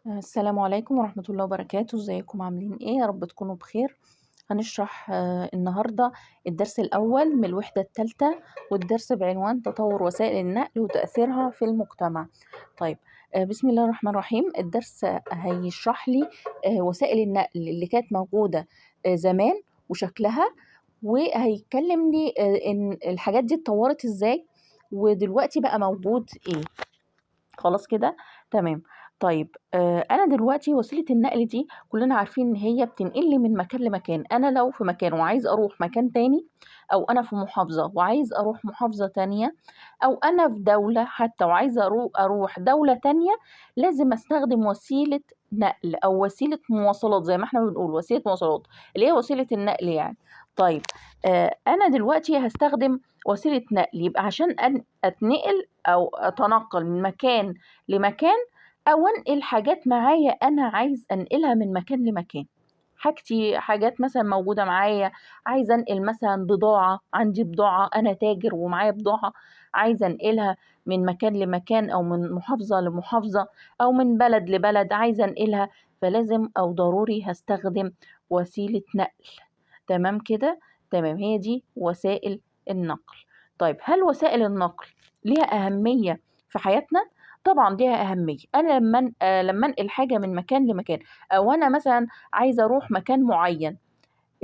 السلام عليكم ورحمة الله وبركاته، ازيكم عاملين ايه؟ يا رب تكونوا بخير. هنشرح النهاردة الدرس الأول من الوحدة الثالثة، والدرس بعنوان تطور وسائل النقل وتأثيرها في المجتمع. طيب، بسم الله الرحمن الرحيم. الدرس هيشرح لي وسائل النقل اللي كانت موجودة زمان وشكلها، وهيتكلم لي إن الحاجات دي اتطورت ازاي ودلوقتي بقى موجود ايه. خلاص كده تمام. طيب، أنا دلوقتي وسيلة النقل دي كلنا عارفين إن هي بتنقلني من مكان لمكان. أنا لو في مكان وعايز أروح مكان تاني، أو أنا في محافظة وعايز أروح محافظة تانية، أو أنا في دولة حتى وعايزة أروح دولة تانية، لازم أستخدم وسيلة نقل أو وسيلة مواصلات، زي ما احنا بنقول وسيلة مواصلات اللي هي وسيلة النقل يعني. طيب، أنا دلوقتي هستخدم وسيلة نقل، يبقى عشان أتنقل أو أتنقل من مكان لمكان، أو أنقل حاجات معايا أنا عايز أنقلها من مكان لمكان. حاجات مثلا موجودة معايا، عايزة أنقل مثلا بضاعة، عندي بضاعة، أنا تاجر ومعايا بضاعة عايزة أنقلها من مكان لمكان، أو من محافظة لمحافظة، أو من بلد لبلد عايزة أنقلها، فلازم أو ضروري هستخدم وسيلة نقل. تمام كده؟ تمام، هي دي وسائل النقل. طيب، هل وسائل النقل ليها أهمية في حياتنا؟ طبعا ليها أهمية. أنا لما أنقل حاجة من مكان لمكان، أو أنا مثلا عايزة أروح مكان معين،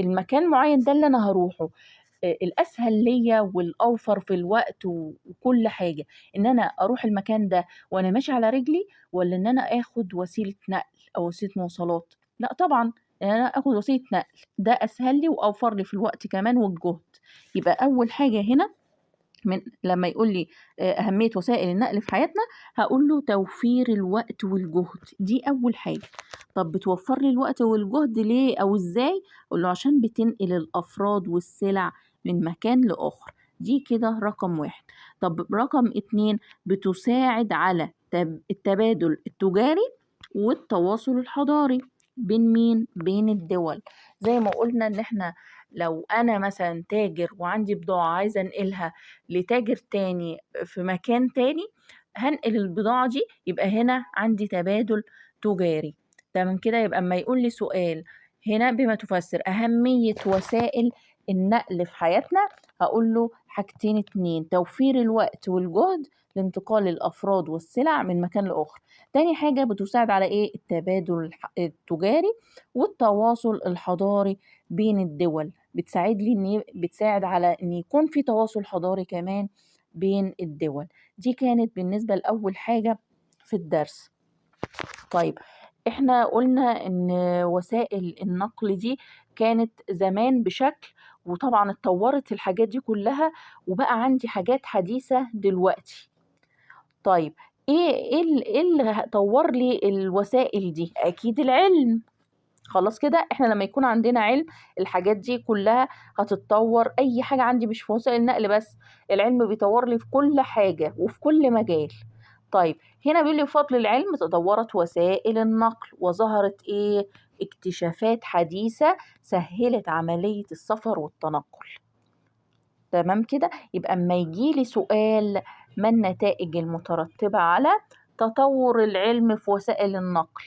المكان المعين ده اللي أنا هروحه، الأسهل ليا والأوفر في الوقت وكل حاجة، إن أنا أروح المكان ده وأنا ماشي على رجلي، ولا إن أنا آخد وسيلة نقل أو وسيلة مواصلات؟ لا طبعا، إن أنا آخد وسيلة نقل ده أسهل لي وأوفر لي في الوقت كمان والجهد. يبقى أول حاجة هنا، لما يقول لي أهمية وسائل النقل في حياتنا، هقول له توفير الوقت والجهد، دي أول حاجة. طب بتوفر لي الوقت والجهد ليه أو إزاي؟ أقول له عشان بتنقل الأفراد والسلع من مكان لآخر، دي كده رقم واحد. طب رقم اتنين، بتساعد على التبادل التجاري والتواصل الحضاري. بين مين؟ بين الدول. زي ما قلنا إن احنا لو أنا مثلا تاجر وعندي بضاعة عايزة أنقلها لتاجر تاني في مكان تاني، هنقل البضاعة دي، يبقى هنا عندي تبادل تجاري. تمام كده. يبقى اما يقول لي سؤال هنا بما تفسر أهمية وسائل النقل في حياتنا، هقول له حاجتين اتنين: توفير الوقت والجهد لانتقال الأفراد والسلع من مكان لآخر. تاني حاجة، بتساعد على إيه؟ التبادل التجاري والتواصل الحضاري بين الدول. بتساعد على ان يكون في تواصل حضاري كمان بين الدول. دي كانت بالنسبة لأول حاجة في الدرس. طيب، احنا قلنا ان وسائل النقل دي كانت زمان بشكل، وطبعا اتطورت الحاجات دي كلها وبقى عندي حاجات حديثة دلوقتي. طيب، إيه اللي طور لي الوسائل دي؟ اكيد العلم. خلاص كده، احنا لما يكون عندنا علم، الحاجات دي كلها هتتطور. اي حاجة عندي مش في وسائل النقل بس، العلم بيطور لي في كل حاجة وفي كل مجال. طيب، هنا بيقول لي بفضل العلم تطورت وسائل النقل وظهرت ايه؟ اكتشافات حديثة سهلت عملية السفر والتنقل. تمام كده. يبقى اما يجيلي سؤال: ما النتائج المترتبة على تطور العلم في وسائل النقل؟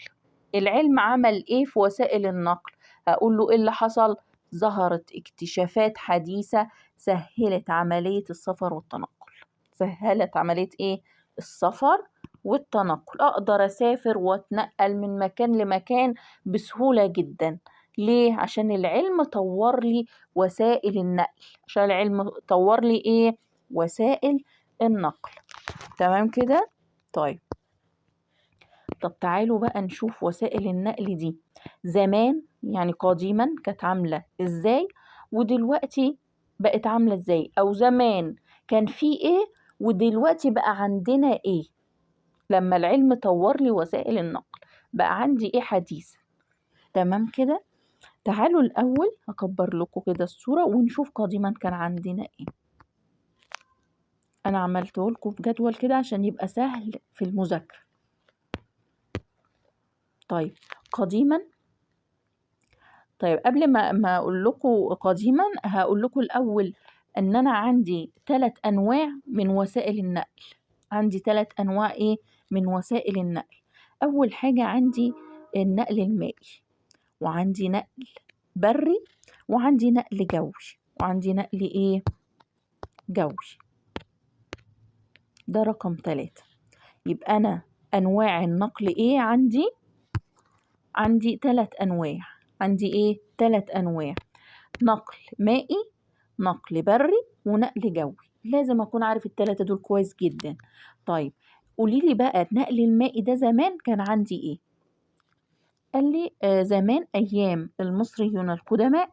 العلم عمل ايه في وسائل النقل؟ هقول له ايه اللي حصل؟ ظهرت اكتشافات حديثة سهلت عملية السفر والتنقل. سهلت عملية ايه؟ السفر والتنقل. اقدر اسافر واتنقل من مكان لمكان بسهولة جدا. ليه؟ عشان العلم طور لي وسائل النقل. عشان العلم طور لي ايه؟ وسائل النقل. تمام كده. طيب، طب تعالوا بقى نشوف وسائل النقل دي زمان، يعني قديما، كانت عاملة ازاي، ودلوقتي بقت عاملة ازاي، او زمان كان في ايه ودلوقتي بقى عندنا ايه. لما العلم طور لي وسائل النقل بقى عندي ايه حديث. تمام كده. تعالوا الاول هكبر لكم كده الصورة ونشوف قديما كان عندنا ايه. انا عملته لكم في جدول كده عشان يبقى سهل في المذاكرة. طيب، قديما. طيب، قبل ما اقول لكم قديما، هقول لكم الاول ان انا عندي 3 انواع من وسائل النقل. عندي 3 انواع ايه من وسائل النقل. أول حاجة عندي النقل المائي، وعندي نقل بري، وعندي نقل جوي، وعندي نقل إيه؟ جوي. ده رقم 3. يبقى أنا أنواع النقل إيه عندي؟ عندي 3 أنواع. عندي إيه؟ 3 أنواع: نقل مائي، نقل بري، ونقل جوي. لازم أكون عارف ال3 دول كويس جدا. طيب قوليلي بقى النقل المائي ده زمان كان عندي إيه؟ قال لي زمان أيام المصريون القدماء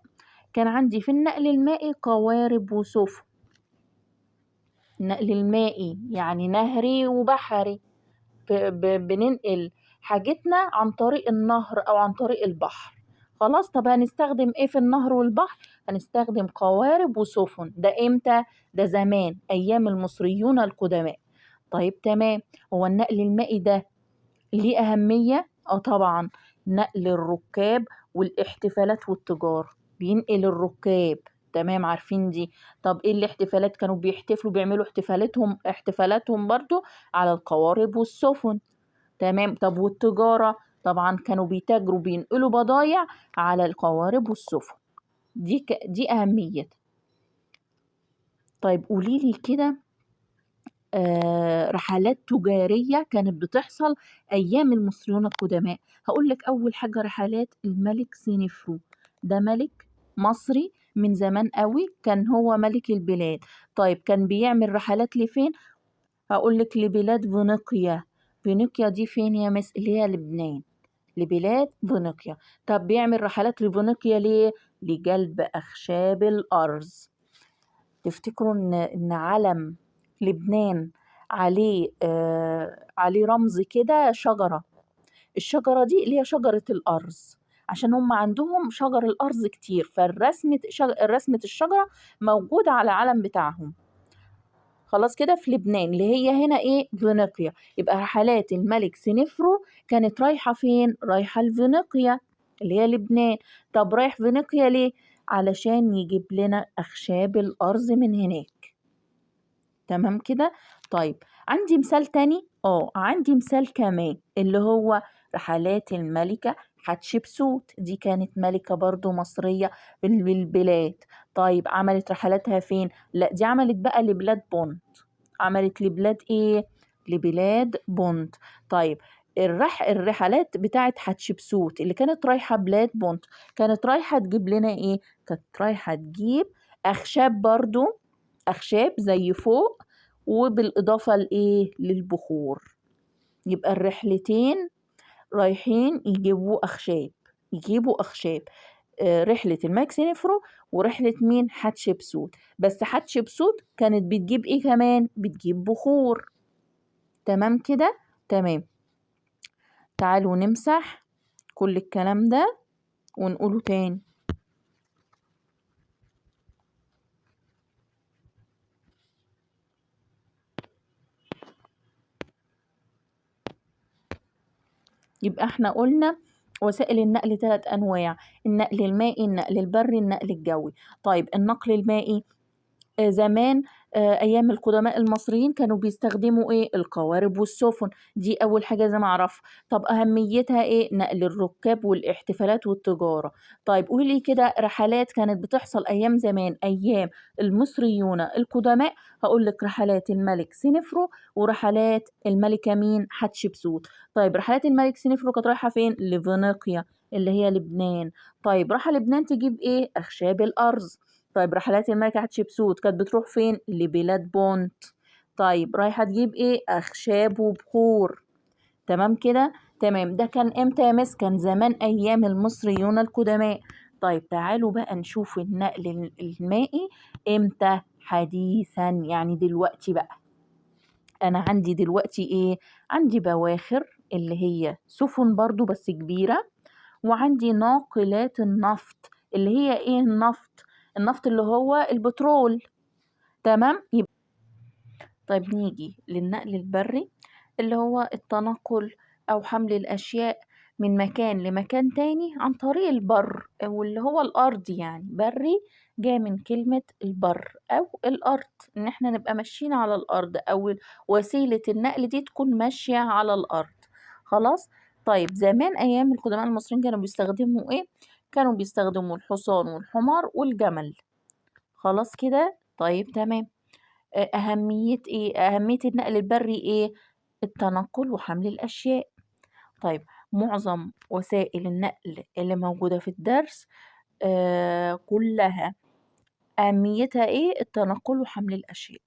كان عندي في النقل المائي قوارب وسفن. النقل المائي يعني نهري وبحري، بننقل حاجتنا عن طريق النهر أو عن طريق البحر. خلاص، طب هنستخدم ايه في النهر والبحر؟ هنستخدم قوارب وسفن. ده امتى؟ ده زمان أيام المصريون القدماء. طيب تمام. هو النقل المائي ده ليه أهمية؟ طبعا، نقل الركاب والاحتفالات والتجارة. بينقل الركاب، تمام، عارفين دي. طب ايه الاحتفالات؟ كانوا بيحتفلوا، بيعملوا احتفالاتهم برضو على القوارب والسفن. تمام. طب والتجارة؟ طبعا كانوا بيتاجروا، بينقلوا بضايع على القوارب والسفن. دي أهميتها. طيب قوليلي كده رحلات تجارية كانت بتحصل أيام المصريون القدماء. هقولك أول حاجة رحلات الملك سينفرو. ده ملك مصري من زمان قوي، كان هو ملك البلاد. طيب كان بيعمل رحلات لفين؟ هقولك لبلاد فينيقيا. فينيقيا دي فين يا مس؟ اللي هي لبنان، لبلاد فينيقيا. طب بيعمل رحلات لفينيقيا ليه؟ لجلب أخشاب الأرز. تفتكروا إن علم لبنان عليه رمز كده، شجرة. الشجرة دي اللي هي شجرة الأرز، عشان هم عندهم شجر الأرز كتير، رسمة الشجرة موجودة على العلم بتاعهم. خلاص كده، في لبنان اللي هي هنا ايه؟ فينيقيا. يبقى رحلات الملك سنفرو كانت رايحة فين؟ رايحة لفينيقيا اللي هي لبنان. طب رايح فينيقيا ليه؟ علشان يجيب لنا أخشاب الأرز من هناك. تمام كده. طيب عندي مثال تاني، عندي مثال كمان اللي هو رحلات الملكة حتشبسوت. دي كانت ملكة برضو مصرية بالبلاد. طيب عملت رحلاتها فين؟ لا، دي عملت بقى لبلاد بونت. عملت لبلاد ايه؟ لبلاد بونت. طيب الرحلات بتاعت حتشبسوت اللي كانت رايحة بلاد بونت، كانت رايحة تجيب لنا ايه؟ كانت رايحة تجيب أخشاب برضو، أخشاب زي فوق، وبالإضافة لإيه؟ للبخور. يبقى الرحلتين رايحين يجيبوا أخشاب. رحلة الملك سنفرو ورحلة مين؟ حتشبسوت. بس حتشبسوت كانت بتجيب إيه كمان؟ بتجيب بخور. تمام كده؟ تمام. تعالوا نمسح كل الكلام ده ونقوله تاني. يبقى احنا قلنا وسائل النقل 3 أنواع: النقل المائي، النقل البري، النقل الجوي. طيب النقل المائي زمان أيام القدماء المصريين كانوا بيستخدموا إيه؟ القوارب والسفن. دي أول حاجة لازم أعرفها. طب أهميتها إيه؟ نقل الركاب والاحتفالات والتجارة. طيب قولي كده رحلات كانت بتحصل أيام زمان أيام المصريون القدماء. هقول لك رحلات الملك سنفرو ورحلات الملكة مين؟ حتشبسوت. طيب رحلات الملك سنفرو كانت رايحة فين؟ لفينيقيا اللي هي لبنان. طيب راح لبنان تجيب إيه؟ أخشاب الأرز. طيب رحلات الملكة حتشبسوت كانت بتروح فين؟ لبلاد بونت. طيب رايحة تجيب ايه؟ أخشاب وبخور. تمام كده؟ تمام. ده كان امتى يا مس؟ كان زمان أيام المصريون القدماء. طيب تعالوا بقى نشوف النقل المائي امتى؟ حديثا، يعني دلوقتي بقى. أنا عندي دلوقتي ايه؟ عندي بواخر اللي هي سفن برضو بس كبيرة، وعندي ناقلات النفط. اللي هي ايه النفط؟ النفط اللي هو البترول. تمام. طيب نيجي للنقل البري اللي هو التنقل أو حمل الأشياء من مكان لمكان تاني عن طريق البر، واللي هو الأرض. يعني بري جاي من كلمة البر أو الأرض، إن احنا نبقى ماشيين على الأرض، أو وسيلة النقل دي تكون ماشية على الأرض. خلاص. طيب زمان أيام القدماء المصريين كانوا بيستخدموا إيه؟ كانوا بيستخدموا الحصان والحمار والجمل. خلاص كده. طيب تمام. أهمية إيه؟ أهمية النقل البري إيه؟ التنقل وحمل الأشياء. طيب معظم وسائل النقل اللي موجودة في الدرس كلها أهميتها إيه؟ التنقل وحمل الأشياء.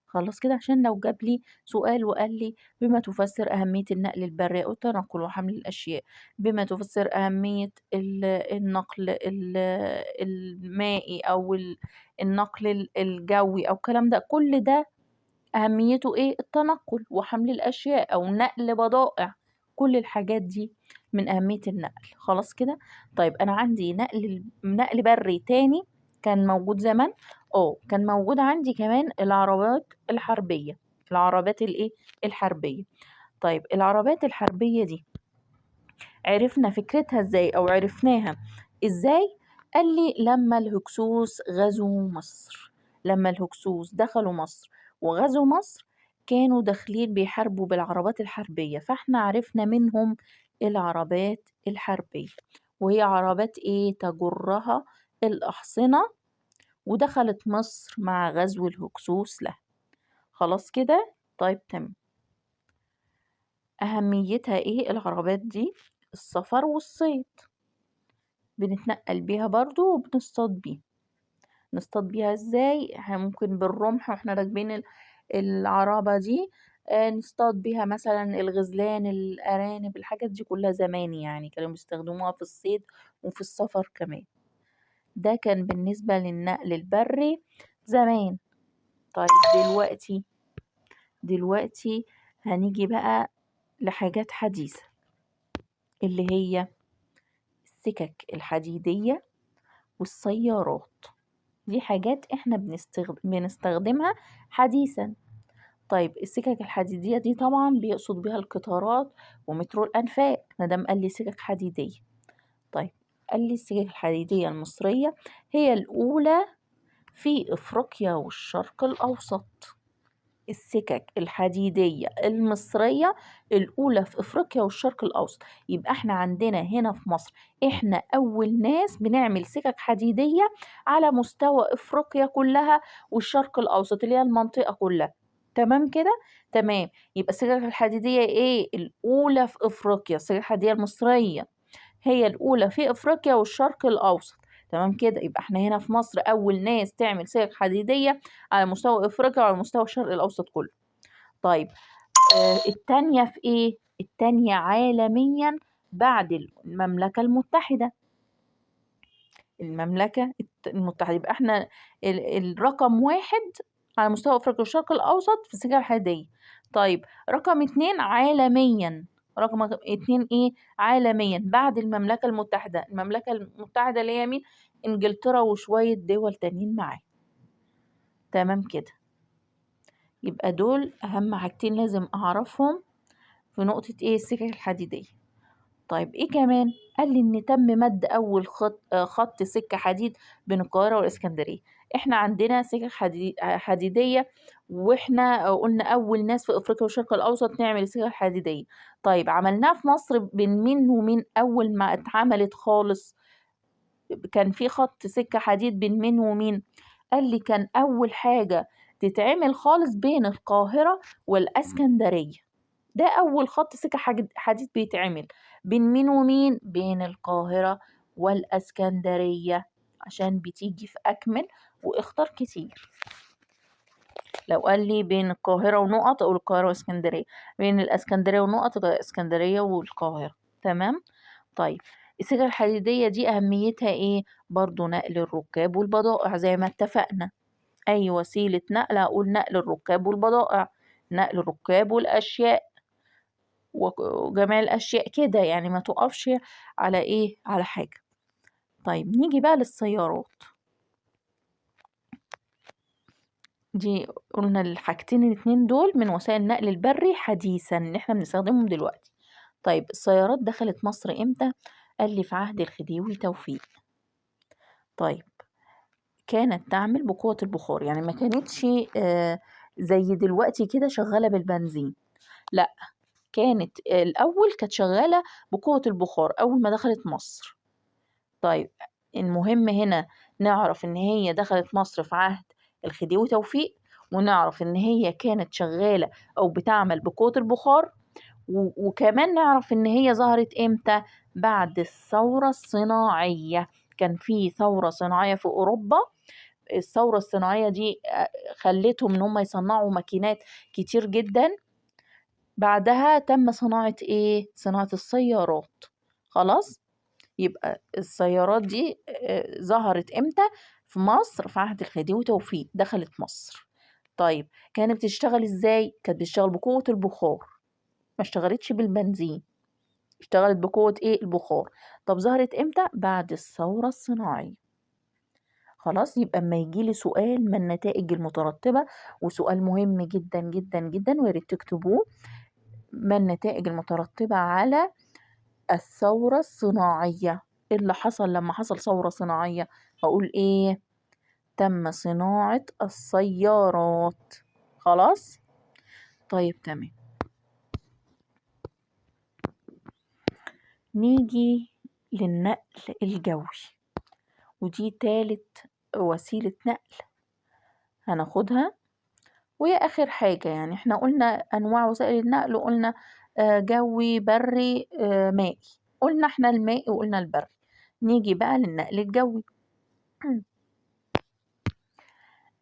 خلاص كده، عشان لو جاب لي سؤال وقال لي بما تفسر أهمية النقل البري أو التنقل وحمل الأشياء، بما تفسر أهمية النقل المائي أو النقل الجوي أو الكلام ده، كل ده أهميته إيه؟ التنقل وحمل الأشياء أو نقل بضائع. كل الحاجات دي من أهمية النقل. خلاص كده. طيب أنا عندي نقل بري تاني كان موجود زمان. كان موجود عندي كمان العربات الحربية. العربات الإيه؟ الحربية. طيب العربات الحربية دي عرفنا فكرتها إزاي أو عرفناها إزاي؟ قال لي لما الهكسوس غزوا مصر. لما الهكسوس دخلوا مصر وغزوا مصر كانوا داخلين بيحاربوا بالعربات الحربية، فاحنا عرفنا منهم العربات الحربية، وهي عربات ايه؟ تجرها الأحصنة، ودخلت مصر مع غزو الهكسوس لها. خلاص كده. طيب تمام. أهميتها ايه العربات دي؟ السفر والصيد، بنتنقل بيها برضو وبنصطاد بيها. نصطاد بيها ازاي؟ ممكن بالرمح واحنا راكبين العرابة دي. نصطاد بيها مثلا الغزلان، الأرانب، الحاجات دي كلها زمان يعني كانوا بيستخدموها في الصيد وفي السفر كمان. ده كان بالنسبة للنقل البري زمان. طيب دلوقتي هنيجي بقى لحاجات حديثة، اللي هي السكك الحديدية والسيارات. دي حاجات احنا بنستخدمها حديثا. طيب السكك الحديدية دي طبعا بيقصد بها القطارات ومترو الأنفاق مادام قال لي سكك حديدية. طيب قال لي السكك الحديدية المصرية هي الأولى في إفريقيا والشرق الأوسط. السكك الحديدية المصرية الأولى في أفريقيا والشرق الأوسط. يبقى احنا عندنا هنا في مصر احنا أول ناس بنعمل سكك حديدية على مستوى أفريقيا كلها والشرق الأوسط اللي هي المنطقة كلها. تمام كده. تمام. يبقى السكك الحديدية ايه؟ الأولى في أفريقيا. السكك الحديدية المصرية هي الأولى في أفريقيا والشرق الأوسط. تمام كده. يبقى احنا هنا في مصر أول ناس تعمل سكك حديدية على مستوى أفريقيا وعلى مستوى الشرق الأوسط كله. طيب التانية في إيه؟ التانية عالميا بعد المملكة المتحدة. المملكة المتحدة. يبقى احنا الرقم 1 على مستوى أفريقيا والشرق الأوسط في السكك الحديدية. طيب رقم 2 عالميا. رقم 2 ايه؟ عالميا بعد المملكة المتحدة. المملكة المتحدة اللي هي مين؟ انجلترا وشوية دول تانيين معاه. تمام كده. يبقى دول أهم حاجتين لازم أعرفهم في نقطة ايه؟ السكك الحديدية. طيب ايه كمان؟ قال لي ان تم مد اول خط سكة حديد بين القاهرة والاسكندرية. احنا عندنا سكك حديدية، واحنا قلنا اول ناس في افريقيا والشرق الاوسط نعمل السكك الحديدية. طيب عملناها في مصر بين مين ومين اول ما اتعملت خالص؟ كان في خط سكة حديد بين مين ومين؟ قال لي كان اول حاجة تتعمل خالص بين القاهرة والاسكندرية. ده أول خط سكة حديد بيتعمل بين مين ومين؟ بين القاهرة والأسكندرية، عشان بتيجي في أكمل واختار كتير. لو قال لي بين القاهرة ونقط أقول القاهرة واسكندرية، بين الأسكندرية ونقط يبقى الأسكندرية والقاهرة. تمام. طيب السكة الحديدية دي أهميتها إيه؟ برضو نقل الركاب والبضائع زي ما اتفقنا. أي وسيلة نقل أقول نقل الركاب والبضائع، نقل الركاب والأشياء وجميع الأشياء كده، يعني ما تقفش على إيه؟ على حاجة. طيب نيجي بقى للسيارات. دي قلنا الحاجتين الاتنين دول من وسائل النقل البري حديثا اللي احنا بنستخدمهم دلوقتي. طيب السيارات دخلت مصر امتى؟ قال لي في عهد الخديوي توفيق. طيب كانت تعمل بقوة البخار، يعني ما كانتش زي دلوقتي كده شغالة بالبنزين، لا كانت الأول كانت شغالة بقوة البخار أول ما دخلت مصر. طيب المهم هنا نعرف إن هي دخلت مصر في عهد الخديوي توفيق، ونعرف إن هي كانت شغالة أو بتعمل بقوة البخار، وكمان نعرف إن هي ظهرت إمتى؟ بعد الثورة الصناعية. كان في ثورة صناعية في أوروبا، الثورة الصناعية دي خلتهم إن هم يصنعوا ماكينات كتير جدا. بعدها تم صناعة إيه؟ صناعة السيارات. خلاص؟ يبقى السيارات دي ظهرت إمتى؟ في مصر في عهد الخديوي توفيق دخلت مصر. طيب كانت بتشتغل إزاي؟ كانت بتشتغل بقوة البخار، ما اشتغلتش بالبنزين، اشتغلت بقوة إيه؟ البخار. طب ظهرت إمتى؟ بعد الثورة الصناعية. خلاص، يبقى اما يجيلي سؤال ما النتائج المترتبة، وسؤال مهم جدا جدا جدا وياريت تكتبوه، ما النتائج المترتبة على الثورة الصناعية؟ ايه اللي حصل لما حصل ثورة صناعية؟ هقول ايه؟ تم صناعة السيارات. خلاص؟ طيب تمام. نيجي للنقل الجوي، ودي تالت وسيلة نقل هناخدها، وهي آخر حاجة. يعني احنا قلنا أنواع وسائل النقل، وقلنا جوي بري مائي، قلنا احنا المائي وقلنا البري. نيجي بقى للنقل الجوي.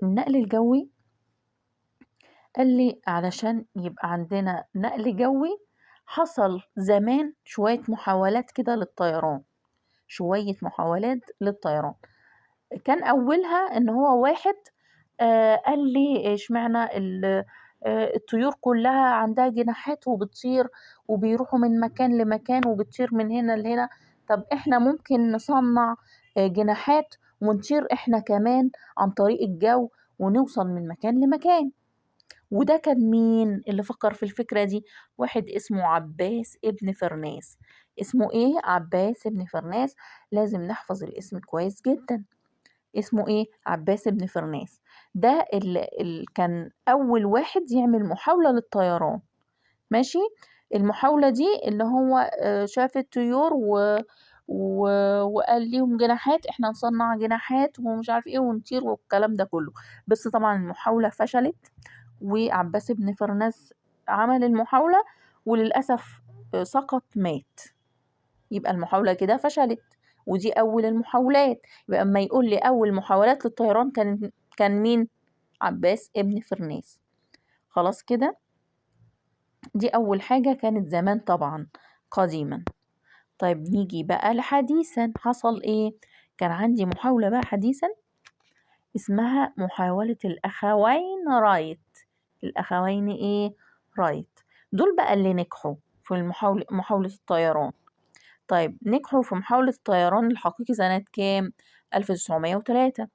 النقل الجوي قال لي علشان يبقى عندنا نقل جوي حصل زمان شوية محاولات كده للطيران، شوية محاولات للطيران. كان أولها إن هو واحد قال لي اشمعنى الطيور كلها عندها جناحات وبتطير وبيروحوا من مكان لمكان وبتطير من هنا لهنا، طب احنا ممكن نصنع جناحات ونطير احنا كمان عن طريق الجو ونوصل من مكان لمكان. وده كان مين اللي فكر في الفكرة دي؟ واحد اسمه عباس ابن فرناس. اسمه ايه؟ عباس ابن فرناس. لازم نحفظ الاسم كويس جدا. اسمه ايه؟ عباس بن فرناس. ده اللي كان اول واحد يعمل محاولة للطيران. ماشي. المحاولة دي اللي هو شاف الطيور و... وقال ليهم جناحات، احنا نصنع جناحات ومش عارف ايه ونطير والكلام ده كله. بس طبعا المحاولة فشلت، وعباس بن فرناس عمل المحاولة وللأسف سقط مات. يبقى المحاولة كده فشلت، ودي أول المحاولات. يبقى أما يقول لي أول محاولات للطيران كان مين؟ عباس ابن فرناس. خلاص كده، دي أول حاجة كانت زمان طبعا قديما. طيب نيجي بقى لحديثا، حصل إيه؟ كان عندي محاولة بقى حديثا اسمها محاولة الأخوين رايت. الأخوين إيه؟ رايت. دول بقى اللي نجحوا في محاولة الطيران. طيب نجحوا في محاولة الطيران الحقيقي سنة كام؟ 1903.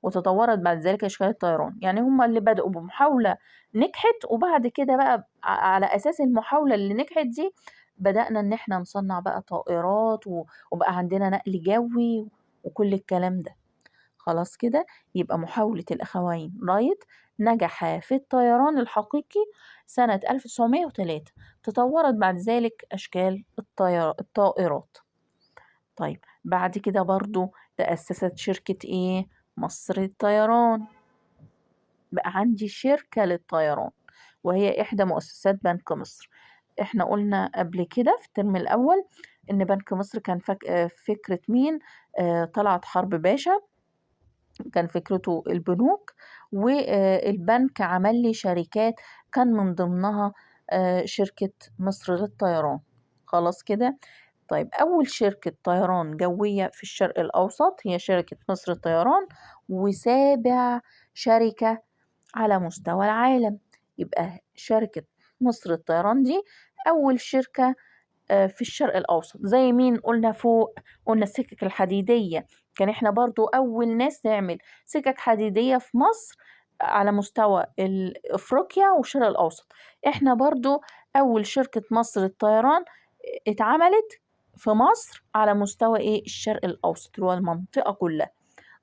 وتطورت بعد ذلك أشكال الطيران. يعني هما اللي بدأوا بمحاولة نجحت، وبعد كده بقى على أساس المحاولة اللي نجحت دي بدأنا إن احنا نصنع بقى طائرات وبقى عندنا نقل جوي وكل الكلام ده. خلاص كده، يبقى محاولة الأخوين رايت نجح في الطيران الحقيقي سنة 1903. تطورت بعد ذلك أشكال الطائرات. طيب بعد كده برضو تأسست شركة إيه؟ مصر للطيران. بقى عندي شركة للطيران، وهي إحدى مؤسسات بنك مصر. إحنا قلنا قبل كده في الترم الأول إن بنك مصر كان فكرة مين؟ طلعت حرب باشا. كان فكرته البنوك، والبنك عمل لي شركات كان من ضمنها شركة مصر للطيران. خلاص كده. طيب أول شركة طيران جوية في الشرق الأوسط هي شركة مصر للطيران، وسابع شركة على مستوى العالم. يبقى شركة مصر للطيران دي أول شركة في الشرق الأوسط. زي مين قلنا فوق؟ قلنا السكك الحديدية. كان احنا برضو أول ناس نعمل سكك حديدية في مصر على مستوى أفريقيا والشرق الأوسط. احنا برضو أول شركة مصر للطيران اتعملت في مصر على مستوى ايه؟ الشرق الأوسط اللي هو المنطقة كلها.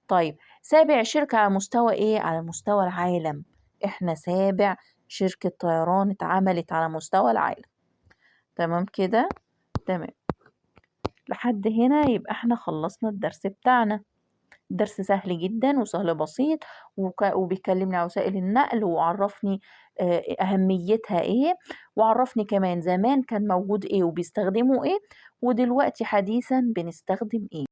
طيب سابع شركة على مستوى ايه؟ على مستوى العالم. احنا سابع شركة طيران اتعملت على مستوى العالم. تمام كده. تمام. لحد هنا يبقى احنا خلصنا الدرس بتاعنا. درس سهل جدا وسهل بسيط، وبيكلمني عن وسائل النقل وعرفني أهميتها ايه، وعرفني كمان زمان كان موجود ايه وبيستخدموا ايه، ودلوقتي حديثا بنستخدم ايه.